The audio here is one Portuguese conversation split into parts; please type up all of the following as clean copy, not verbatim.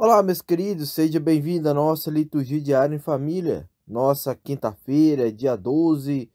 Olá, meus queridos, seja bem-vindo à nossa liturgia diária em família. Nossa quinta-feira, dia 12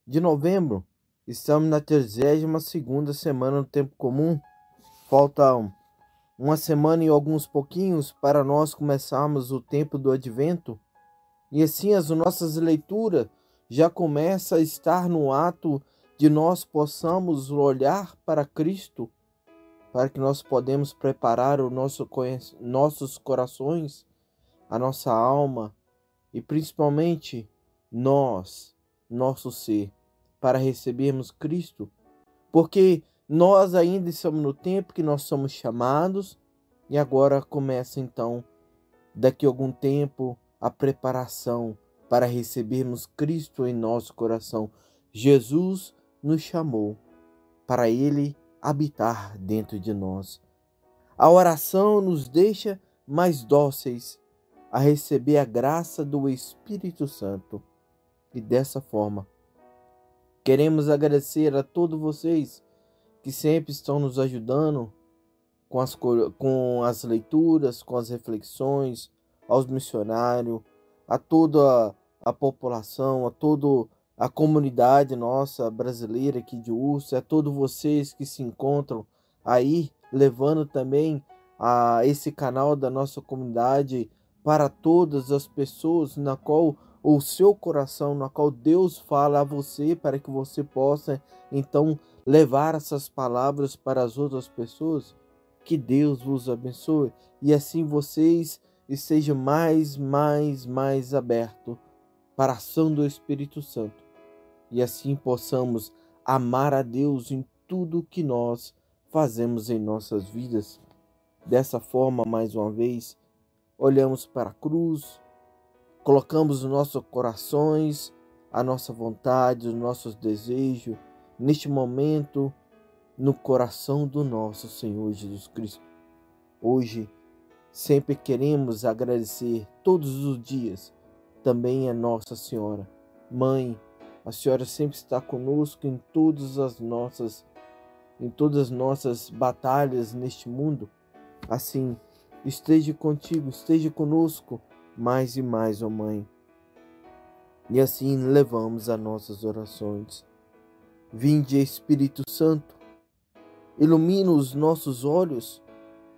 de novembro. Estamos na 32ª semana do tempo comum. Falta uma semana e alguns pouquinhos para nós começarmos o tempo do advento. E assim as nossas leituras já começam a estar no ato de nós possamos olhar para Cristo, para que nós podemos preparar nossos corações, a nossa alma e principalmente nosso ser, para recebermos Cristo, porque nós ainda estamos no tempo que nós somos chamados e agora começa então, daqui a algum tempo, a preparação para recebermos Cristo em nosso coração. Jesus nos chamou para Ele habitar dentro de nós. A oração nos deixa mais dóceis a receber a graça do Espírito Santo. E dessa forma, queremos agradecer a todos vocês que sempre estão nos ajudando com as leituras, com as reflexões, aos missionários, a toda a população, a toda a comunidade nossa brasileira aqui de Urso, a todos vocês que se encontram aí, levando também a esse canal da nossa comunidade para todas as pessoas na qual o seu coração, na qual Deus fala a você, para que você possa então levar essas palavras para as outras pessoas. Que Deus vos abençoe e assim vocês estejam mais abertos para a ação do Espírito Santo e assim possamos amar a Deus em tudo que nós fazemos em nossas vidas. Dessa forma, mais uma vez, olhamos para a cruz, colocamos os nossos corações, a nossa vontade, os nossos desejos, neste momento, no coração do nosso Senhor Jesus Cristo. Hoje, sempre queremos agradecer todos os dias também a Nossa Senhora. Mãe, a Senhora sempre está conosco em todas as nossas batalhas neste mundo. Assim, esteja contigo, esteja conosco mais e mais, ó Mãe. E assim levamos as nossas orações. Vinde, Espírito Santo, ilumina os nossos olhos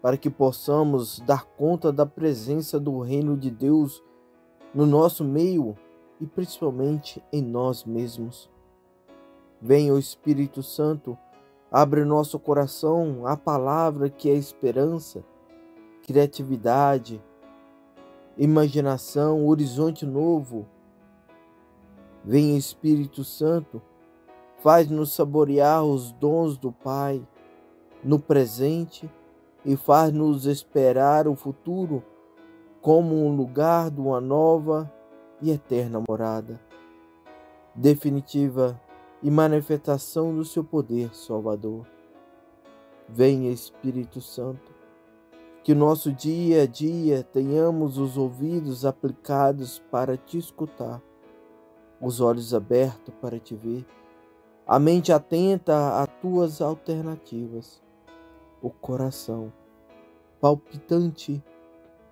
para que possamos dar conta da presença do reino de Deus no nosso meio e principalmente em nós mesmos. Venha o Espírito Santo, abre nosso coração à palavra que é esperança, criatividade, imaginação, horizonte novo. Venha Espírito Santo, faz-nos saborear os dons do Pai no presente e faz-nos esperar o futuro como um lugar de uma nova e eterna morada, definitiva e manifestação do seu poder salvador. Venha Espírito Santo, que nosso dia a dia tenhamos os ouvidos aplicados para te escutar, os olhos abertos para te ver, a mente atenta a tuas alternativas, o coração palpitante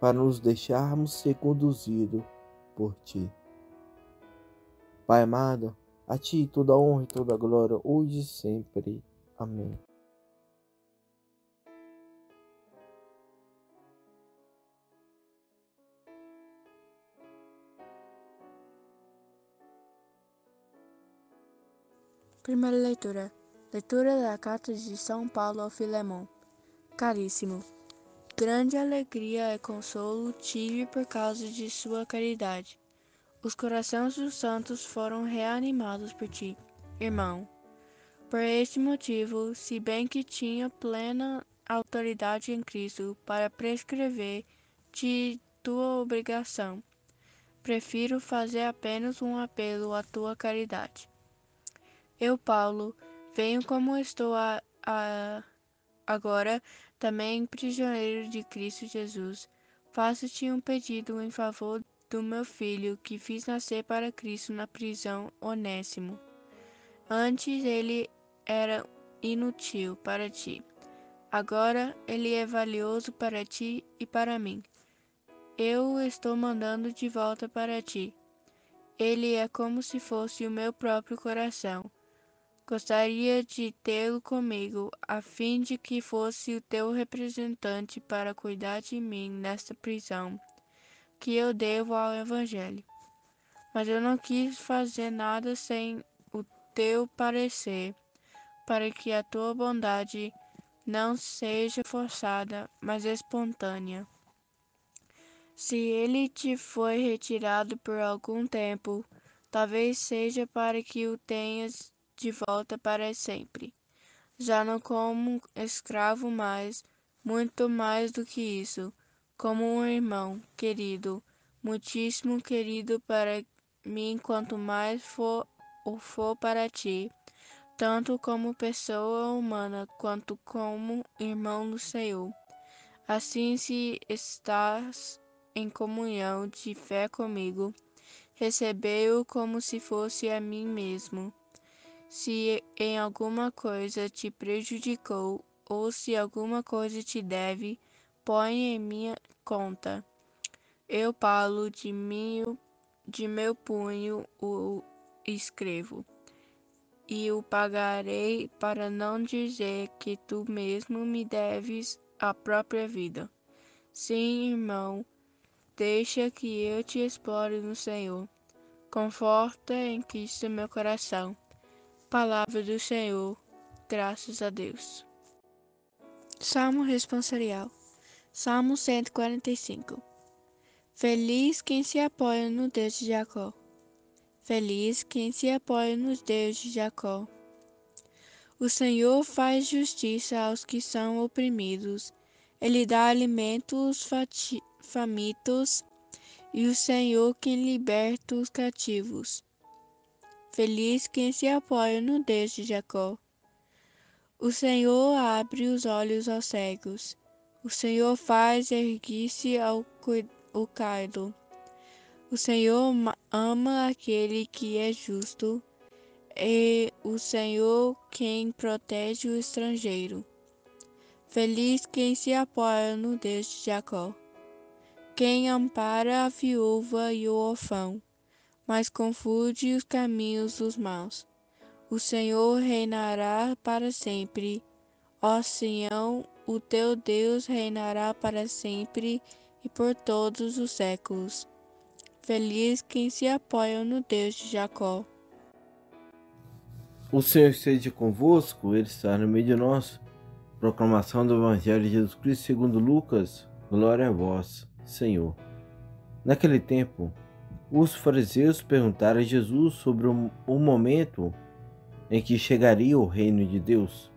para nos deixarmos ser conduzidos por ti. Pai amado, a ti toda a honra e toda a glória, hoje e sempre. Amém. Primeira leitura. Leitura da Carta de São Paulo ao Filemon. Caríssimo, grande alegria e consolo tive por causa de sua caridade. Os corações dos santos foram reanimados por ti, irmão. Por este motivo, se bem que tinha plena autoridade em Cristo para prescrever-te tua obrigação, prefiro fazer apenas um apelo à tua caridade. Eu, Paulo, venho como estou agora, também prisioneiro de Cristo Jesus. Faço-te um pedido em favor do meu filho, que fiz nascer para Cristo na prisão, Onésimo. Antes ele era inútil para ti. Agora ele é valioso para ti e para mim. eu o estou mandando de volta para ti. Ele é como se fosse o meu próprio coração. Gostaria de tê-lo comigo, a fim de que fosse o teu representante para cuidar de mim nesta prisão, que eu devo ao Evangelho. Mas eu não quis fazer nada sem o teu parecer, para que a tua bondade não seja forçada, mas espontânea. Se ele te foi retirado por algum tempo, talvez seja para que o tenhas de volta para sempre. Já não como escravo mais, muito mais do que isso, como um irmão querido, muitíssimo querido para mim, quanto mais for para ti, tanto como pessoa humana, quanto como irmão do Senhor. Assim, se estás em comunhão de fé comigo, recebei-o como se fosse a mim mesmo. Se em alguma coisa te prejudicou, ou se alguma coisa te deve, põe em minha conta. Eu, Paulo, de meu punho o escrevo, e o pagarei, para não dizer que tu mesmo me deves a própria vida. Sim, irmão, deixa que eu te explore no Senhor. Conforta em Cristo meu coração. Palavra do Senhor, graças a Deus. Salmo responsorial. Salmo 145. Feliz quem se apoia no Deus de Jacó. Feliz quem se apoia no Deus de Jacó. O Senhor faz justiça aos que são oprimidos. Ele dá alimento aos famintos, e o Senhor quem liberta os cativos. Feliz quem se apoia no Deus de Jacó. O Senhor abre os olhos aos cegos. O Senhor faz erguer-se o caído. O Senhor ama aquele que é justo, e o Senhor quem protege o estrangeiro. Feliz quem se apoia no Deus de Jacó, quem ampara a viúva e o órfão, mas confunde os caminhos dos maus. O Senhor reinará para sempre. Ó Sião, o teu Deus reinará para sempre e por todos os séculos. Feliz quem se apoia no Deus de Jacó. O Senhor esteja convosco, Ele está no meio de nós. Proclamação do Evangelho de Jesus Cristo segundo Lucas. Glória a vós, Senhor. Naquele tempo, os fariseus perguntaram a Jesus sobre o momento em que chegaria o reino de Deus.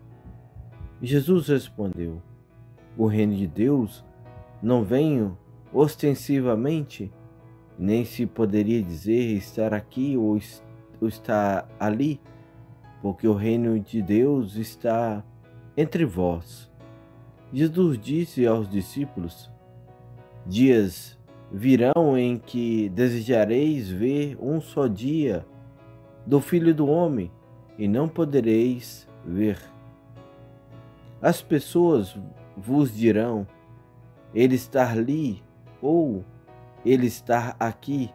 Jesus respondeu: o reino de Deus não vem ostensivamente, nem se poderia dizer estar aqui ou estar ali, porque o reino de Deus está entre vós. Jesus disse aos discípulos: dias virão em que desejareis ver um só dia do Filho do Homem, e não podereis ver. As pessoas vos dirão: ele está ali, ou ele está aqui.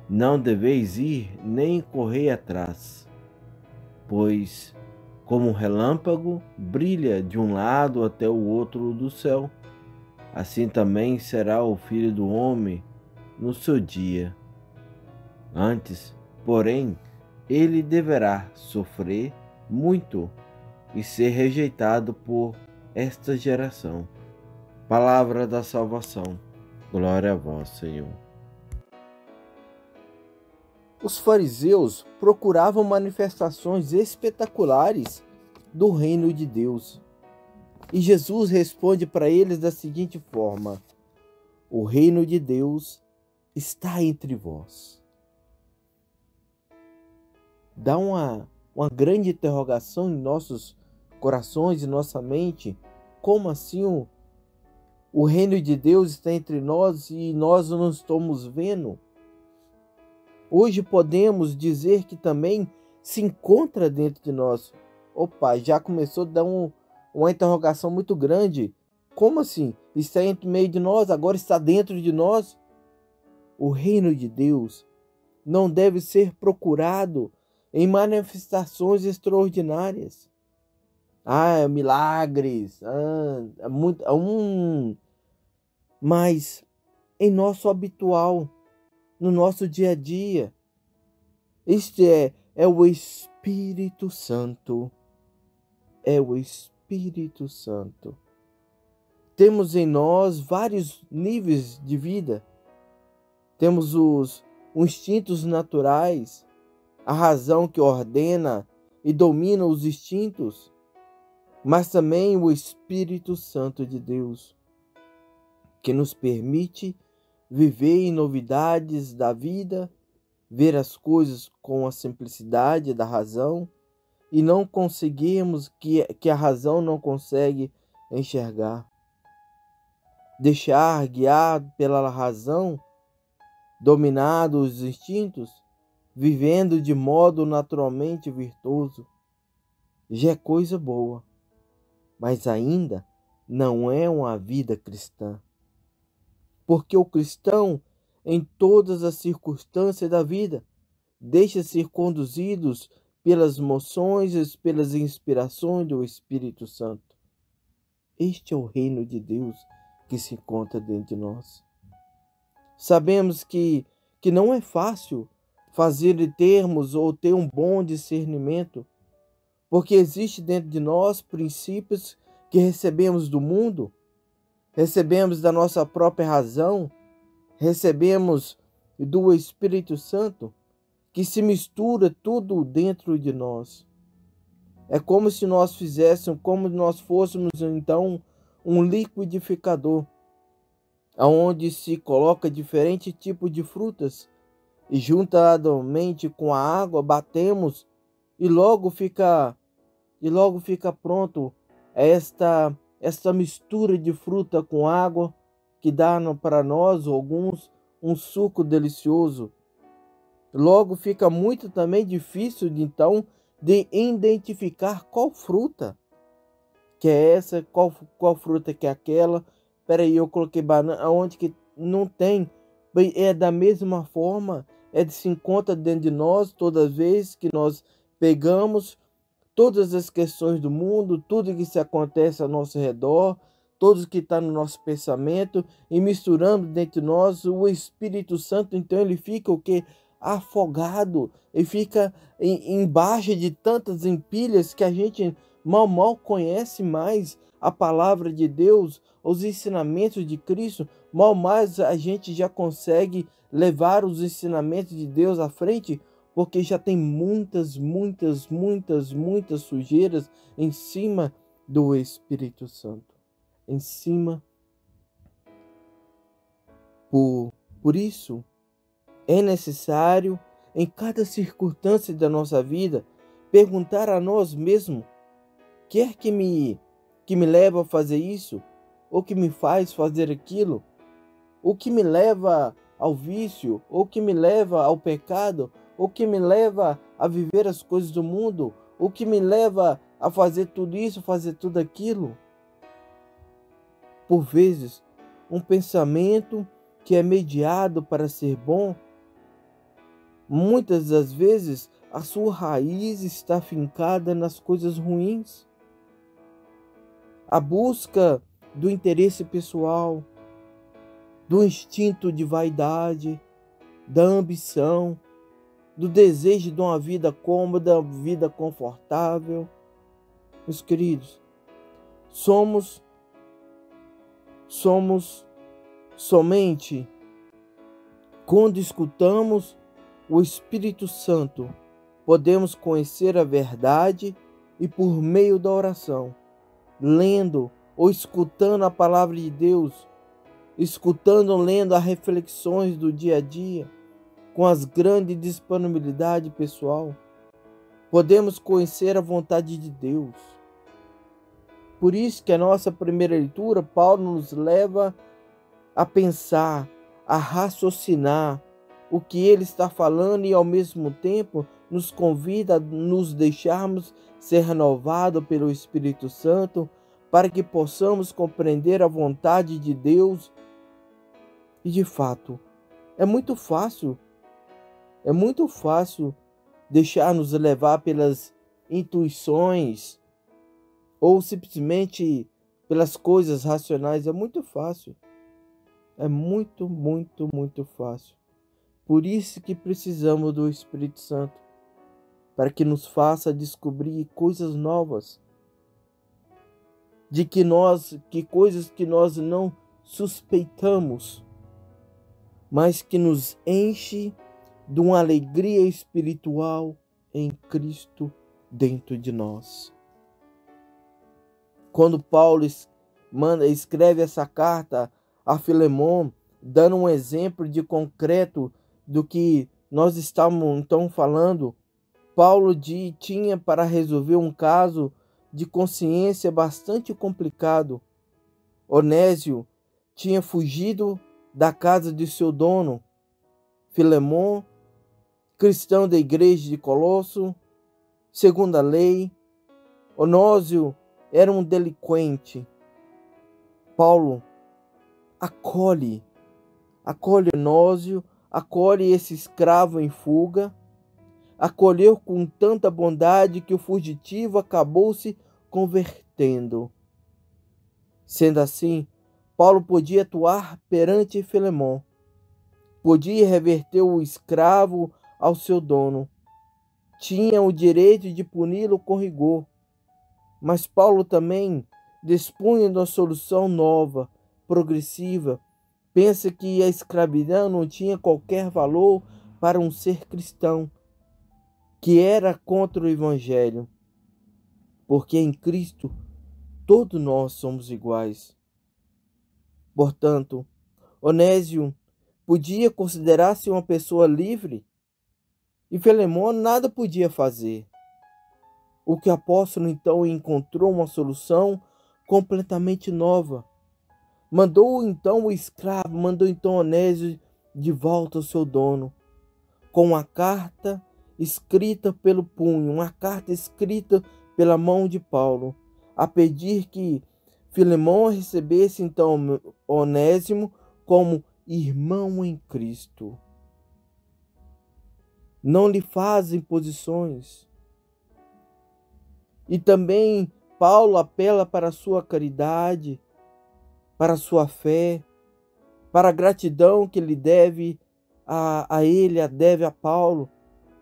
Não deveis ir nem correr atrás, pois como um relâmpago brilha de um lado até o outro do céu, assim também será o Filho do Homem no seu dia. Antes, porém, ele deverá sofrer muito e ser rejeitado por esta geração. Palavra da salvação. Glória a vós, Senhor. Os fariseus procuravam manifestações espetaculares do reino de Deus. E Jesus responde para eles da seguinte forma: o reino de Deus está entre vós. Dá uma grande interrogação em nossos corações e nossa mente. Como assim o reino de Deus está entre nós e nós não estamos vendo? Hoje podemos dizer que também se encontra dentro de nós. Opa, já começou a dar uma interrogação muito grande. Como assim? Está entre meio de nós, agora está dentro de nós? O reino de Deus não deve ser procurado em manifestações extraordinárias. Milagres, mas em nosso habitual, no nosso dia a dia. Este é o Espírito Santo. É o Espírito Santo. Temos em nós vários níveis de vida. Temos os instintos naturais, a razão que ordena e domina os instintos, mas também o Espírito Santo de Deus, que nos permite viver em novidades da vida, ver as coisas com a simplicidade da razão e não conseguirmos que a razão não consegue enxergar. Deixar guiar pela razão, dominado os instintos, vivendo de modo naturalmente virtuoso, já é coisa boa, mas ainda não é uma vida cristã. Porque o cristão, em todas as circunstâncias da vida, deixa ser conduzidos pelas moções e pelas inspirações do Espírito Santo. Este é o reino de Deus que se encontra dentro de nós. Sabemos que não é fácil fazer e termos ou ter um bom discernimento, porque existe dentro de nós princípios que recebemos do mundo, recebemos da nossa própria razão, recebemos do Espírito Santo, que se mistura tudo dentro de nós. É como se nós fizéssemos, como nós fôssemos então um liquidificador, onde se coloca diferente tipo de frutas e juntamente com a água batemos e logo fica pronto esta mistura de fruta com água que dá para nós alguns um suco delicioso. Logo fica muito também difícil então de identificar qual fruta que é essa, qual fruta que é aquela. Peraí, eu coloquei banana, aonde que não tem? É da mesma forma, se encontra dentro de nós todas as vezes que nós pegamos todas as questões do mundo, tudo que se acontece ao nosso redor, tudo que está no nosso pensamento e misturando dentro de nós o Espírito Santo. Então ele fica o quê? Afogado, e fica embaixo de tantas empilhas que a gente mal conhece mais a palavra de Deus, os ensinamentos de Cristo, mal mais a gente já consegue levar os ensinamentos de Deus à frente, porque já tem muitas sujeiras em cima do Espírito Santo, em cima. Por isso, é necessário, em cada circunstância da nossa vida, perguntar a nós mesmos: quer que me leva a fazer isso? Ou que me faz fazer aquilo? O que me leva ao vício? Ou que me leva ao pecado? Ou que me leva a viver as coisas do mundo? O que me leva a fazer tudo isso, fazer tudo aquilo? Por vezes, um pensamento que é mediado para ser bom, muitas das vezes a sua raiz está fincada nas coisas ruins. A busca do interesse pessoal, do instinto de vaidade, da ambição, do desejo de uma vida cômoda, vida confortável. Meus queridos, somos somente quando escutamos o Espírito Santo, podemos conhecer a verdade, e por meio da oração, lendo ou escutando a palavra de Deus, escutando ou lendo as reflexões do dia a dia, com as grandes disponibilidade pessoal, podemos conhecer a vontade de Deus. Por isso que a nossa primeira leitura, Paulo nos leva a pensar, a raciocinar o que ele está falando, e ao mesmo tempo nos convida a nos deixarmos ser renovados pelo Espírito Santo, para que possamos compreender a vontade de Deus. E de fato, é muito fácil deixar-nos levar pelas intuições ou simplesmente pelas coisas racionais. É muito fácil. É muito, muito, muito fácil. Por isso que precisamos do Espírito Santo, para que nos faça descobrir coisas novas, que coisas que nós não suspeitamos, mas que nos enche de uma alegria espiritual em Cristo dentro de nós. Quando Paulo escreve essa carta a Filemon, dando um exemplo de concreto do que nós estamos então falando, Paulo tinha para resolver um caso de consciência bastante complicado. Onésio tinha fugido da casa de seu dono. Filemon, cristão da igreja de Colosso, segundo a lei, Onésio era um delinquente. Paulo acolhe Onésio, acolhe esse escravo em fuga, acolheu com tanta bondade que o fugitivo acabou se convertendo. Sendo assim, Paulo podia atuar perante Filemon, podia reverter o escravo ao seu dono, tinha o direito de puni-lo com rigor, mas Paulo também dispunha de uma solução nova, progressiva. Pensa que a escravidão não tinha qualquer valor para um ser cristão, que era contra o Evangelho, porque em Cristo todos nós somos iguais. Portanto, Onésio podia considerar-se uma pessoa livre e Filemon nada podia fazer. O que o apóstolo então encontrou uma solução completamente nova. Mandou então Onésio de volta ao seu dono, com uma carta escrita pelo punho, uma carta escrita pela mão de Paulo, a pedir que Filemon recebesse então Onésimo como irmão em Cristo. Não lhe fazem imposições. E também Paulo apela para a sua caridade, para a sua fé, para a gratidão que ele deve a ele, deve a Paulo,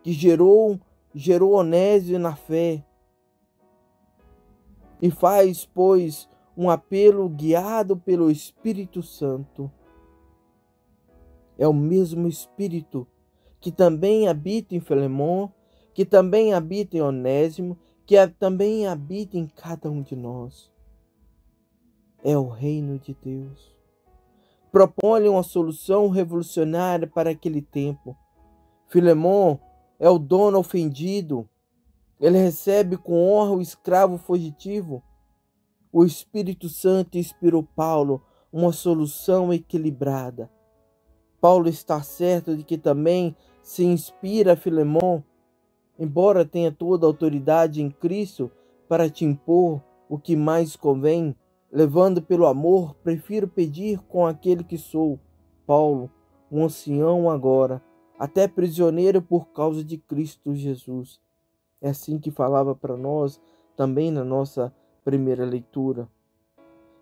que gerou Onésio na fé. E faz, pois, um apelo guiado pelo Espírito Santo. É o mesmo Espírito que também habita em Filemon, que também habita em Onésimo, que também habita em cada um de nós. É o reino de Deus. Propõe uma solução revolucionária para aquele tempo. Filemon é o dono ofendido. Ele recebe com honra o escravo fugitivo. O Espírito Santo inspirou Paulo uma solução equilibrada. Paulo está certo de que também se inspira a Filemon, embora tenha toda a autoridade em Cristo para te impor o que mais convém, levando pelo amor, prefiro pedir com aquele que sou, Paulo, um ancião agora, até prisioneiro por causa de Cristo Jesus. É assim que falava para nós também na nossa primeira leitura.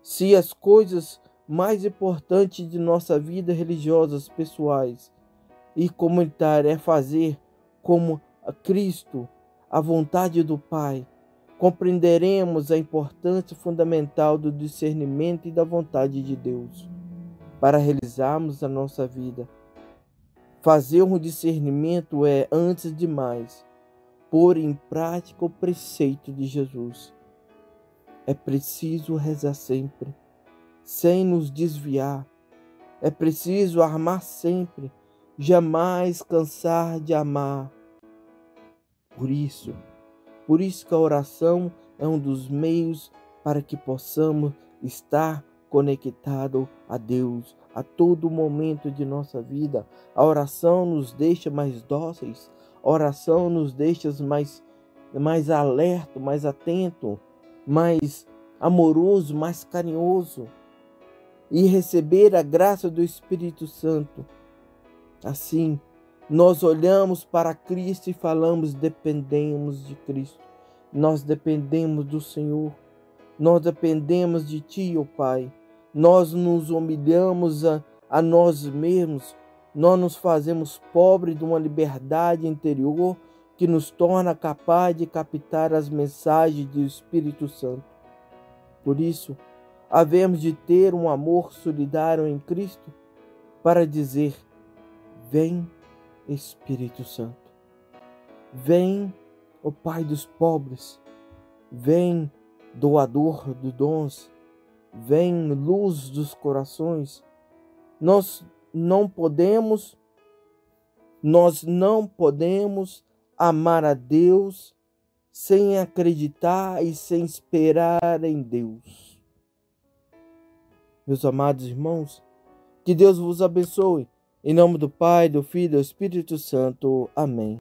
Se as coisas mais importantes de nossa vida religiosas, pessoais e comunitária é fazer como a Cristo, a vontade do Pai, compreenderemos a importância fundamental do discernimento e da vontade de Deus para realizarmos a nossa vida. Fazer um discernimento é, antes de mais, pôr em prática o preceito de Jesus. É preciso rezar sempre, sem nos desviar. É preciso amar sempre, jamais cansar de amar. Por isso que a oração é um dos meios para que possamos estar conectados a Deus a todo momento de nossa vida. A oração nos deixa mais dóceis, a oração nos deixa mais alerta, mais atento, mais amoroso, mais carinhoso e receber a graça do Espírito Santo. Assim, nós olhamos para Cristo e falamos: dependemos de Cristo. Nós dependemos do Senhor. Nós dependemos de Ti, ó Pai. Nós nos humilhamos a nós mesmos. Nós nos fazemos pobres de uma liberdade interior que nos torna capaz de captar as mensagens do Espírito Santo. Por isso, havemos de ter um amor solidário em Cristo para dizer: vem, Espírito Santo. Vem, ó Pai dos pobres. Vem, doador de dons. Vem, luz dos corações. Nós não podemos amar a Deus sem acreditar e sem esperar em Deus. Meus amados irmãos, que Deus vos abençoe. Em nome do Pai, do Filho e do Espírito Santo. Amém.